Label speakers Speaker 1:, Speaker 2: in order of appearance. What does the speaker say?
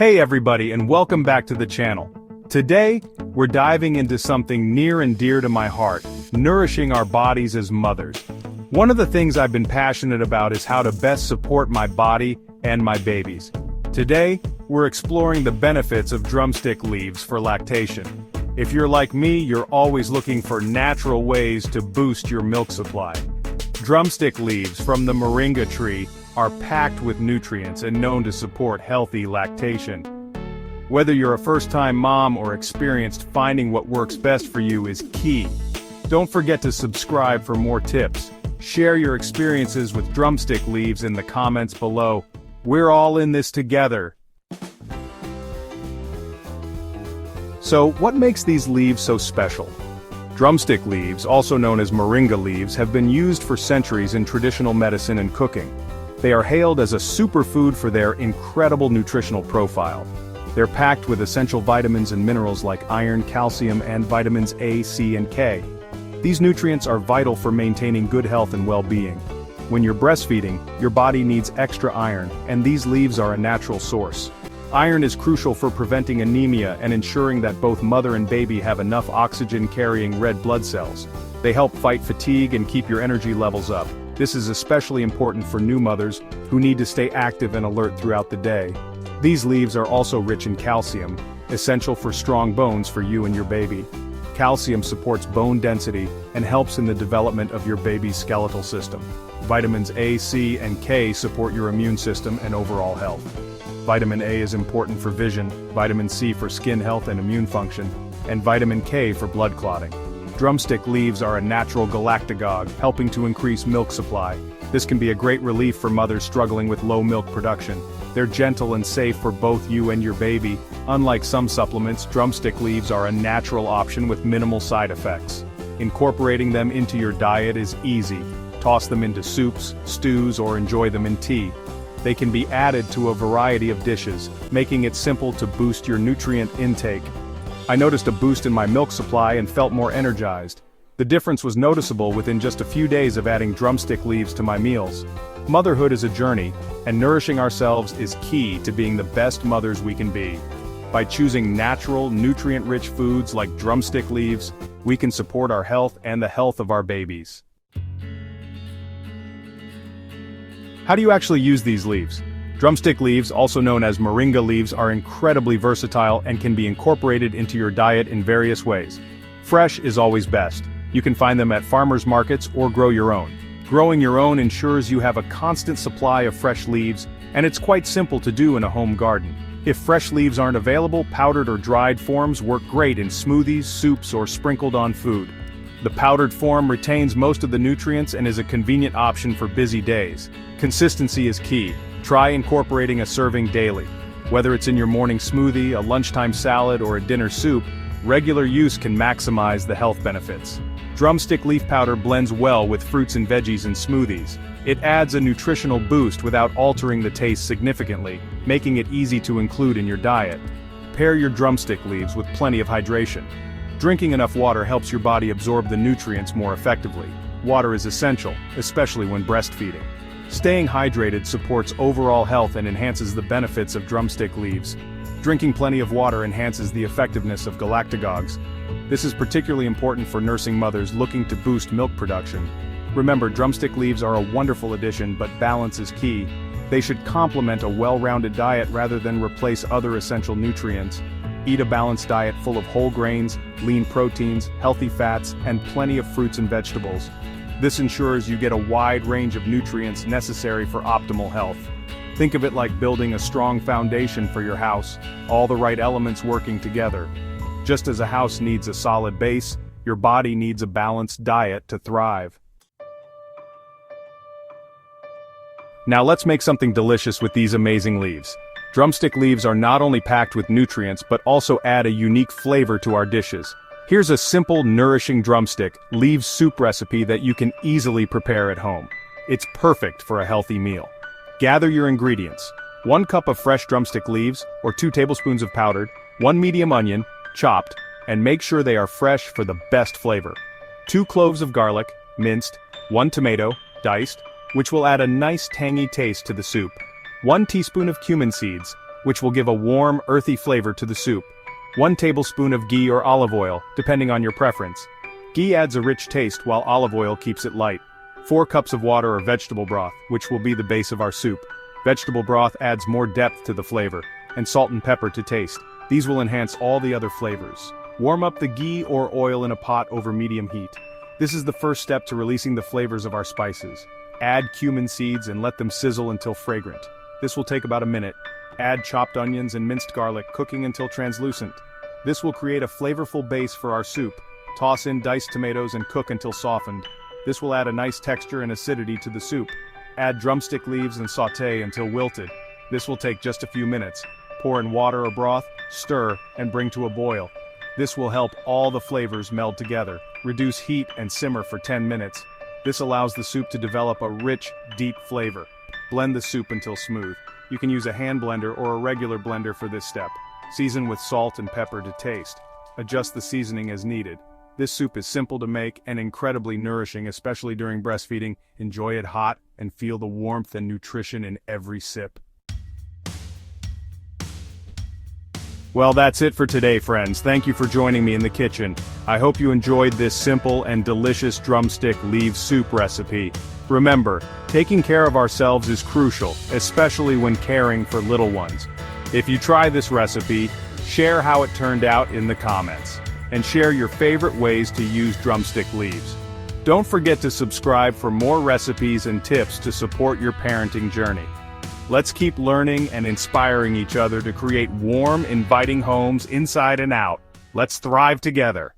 Speaker 1: Hey everybody, and welcome back to the channel. Today, we're diving into something near and dear to my heart, nourishing our bodies as mothers. One of the things I've been passionate about is how to best support my body and my babies. Today, we're exploring the benefits of drumstick leaves for lactation. If you're like me, you're always looking for natural ways to boost your milk supply. Drumstick leaves from the moringa tree are packed with nutrients and known to support healthy lactation. Whether you're a first-time mom or experienced, finding what works best for you is key. Don't forget to subscribe for more tips. Share your experiences with drumstick leaves in the comments below. We're all in this together. So, what makes these leaves so special? Drumstick leaves, also known as moringa leaves, have been used for centuries in traditional medicine and cooking. They are hailed as a superfood for their incredible nutritional profile. They're packed with essential vitamins and minerals like iron, calcium, and vitamins A, C, and K. These nutrients are vital for maintaining good health and well-being. When you're breastfeeding, your body needs extra iron, and these leaves are a natural source. Iron is crucial for preventing anemia and ensuring that both mother and baby have enough oxygen-carrying red blood cells. They help fight fatigue and keep your energy levels up. This is especially important for new mothers who need to stay active and alert throughout the day. These leaves are also rich in calcium, essential for strong bones for you and your baby. Calcium supports bone density and helps in the development of your baby's skeletal system. Vitamins A, C, and K support your immune system and overall health. Vitamin A is important for vision, vitamin C for skin health and immune function, and vitamin K for blood clotting. Drumstick leaves are a natural galactagogue, helping to increase milk supply. This can be a great relief for mothers struggling with low milk production. They're gentle and safe for both you and your baby. Unlike some supplements, drumstick leaves are a natural option with minimal side effects. Incorporating them into your diet is easy. Toss them into soups, stews, or enjoy them in tea. They can be added to a variety of dishes, making it simple to boost your nutrient intake. I noticed a boost in my milk supply and felt more energized. The difference was noticeable within just a few days of adding drumstick leaves to my meals. Motherhood is a journey, and nourishing ourselves is key to being the best mothers we can be. By choosing natural, nutrient-rich foods like drumstick leaves, we can support our health and the health of our babies. How do you actually use these leaves? Drumstick leaves, also known as moringa leaves, are incredibly versatile and can be incorporated into your diet in various ways. Fresh is always best. You can find them at farmers markets or grow your own. Growing your own ensures you have a constant supply of fresh leaves, and it's quite simple to do in a home garden. If fresh leaves aren't available, powdered or dried forms work great in smoothies, soups, or sprinkled on food. The powdered form retains most of the nutrients and is a convenient option for busy days. Consistency is key. Try incorporating a serving daily. Whether it's in your morning smoothie, a lunchtime salad, or a dinner soup, regular use can maximize the health benefits. Drumstick leaf powder blends well with fruits and veggies in smoothies. It adds a nutritional boost without altering the taste significantly, making it easy to include in your diet. Pair your drumstick leaves with plenty of hydration. Drinking enough water helps your body absorb the nutrients more effectively. Water is essential, especially when breastfeeding. Staying hydrated supports overall health and enhances the benefits of drumstick leaves. Drinking plenty of water enhances the effectiveness of galactagogues. This is particularly important for nursing mothers looking to boost milk production. Remember, drumstick leaves are a wonderful addition, but balance is key. They should complement a well-rounded diet rather than replace other essential nutrients. Eat a balanced diet full of whole grains, lean proteins, healthy fats, and plenty of fruits and vegetables. This ensures you get a wide range of nutrients necessary for optimal health. Think of it like building a strong foundation for your house, all the right elements working together. Just as a house needs a solid base, your body needs a balanced diet to thrive. Now let's make something delicious with these amazing leaves. Drumstick leaves are not only packed with nutrients but also add a unique flavor to our dishes. Here's a simple, nourishing drumstick leaf soup recipe that you can easily prepare at home. It's perfect for a healthy meal. Gather your ingredients: 1 cup of fresh drumstick leaves, or 2 tablespoons of powdered, 1 medium onion, chopped, and make sure they are fresh for the best flavor. 2 cloves of garlic, minced, 1 tomato, diced, which will add a nice tangy taste to the soup. 1 teaspoon of cumin seeds, which will give a warm, earthy flavor to the soup. 1 tablespoon of ghee or olive oil, depending on your preference. Ghee adds a rich taste while olive oil keeps it light. 4 cups of water or vegetable broth, which will be the base of our soup. Vegetable broth adds more depth to the flavor, and salt and pepper to taste. These will enhance all the other flavors. Warm up the ghee or oil in a pot over medium heat. This is the first step to releasing the flavors of our spices. Add cumin seeds and let them sizzle until fragrant. This will take about a minute. Add chopped onions and minced garlic, cooking until translucent. This will create a flavorful base for our soup. Toss in diced tomatoes and cook until softened. This will add a nice texture and acidity to the soup. Add drumstick leaves and sauté until wilted. This will take just a few minutes. Pour in water or broth, stir, and bring to a boil. This will help all the flavors meld together. Reduce heat and simmer for 10 minutes. This allows the soup to develop a rich, deep flavor. Blend the soup until smooth. You can use a hand blender or a regular blender for this step. Season with salt and pepper to taste. Adjust the seasoning as needed. This soup is simple to make and incredibly nourishing, especially during breastfeeding. Enjoy it hot and feel the warmth and nutrition in every sip. Well, that's it for today, friends. Thank you for joining me in the kitchen. I hope you enjoyed this simple and delicious drumstick leaf soup recipe. Remember, taking care of ourselves is crucial, especially when caring for little ones. If you try this recipe, share how it turned out in the comments, and share your favorite ways to use drumstick leaves. Don't forget to subscribe for more recipes and tips to support your parenting journey. Let's keep learning and inspiring each other to create warm, inviting homes inside and out. Let's thrive together.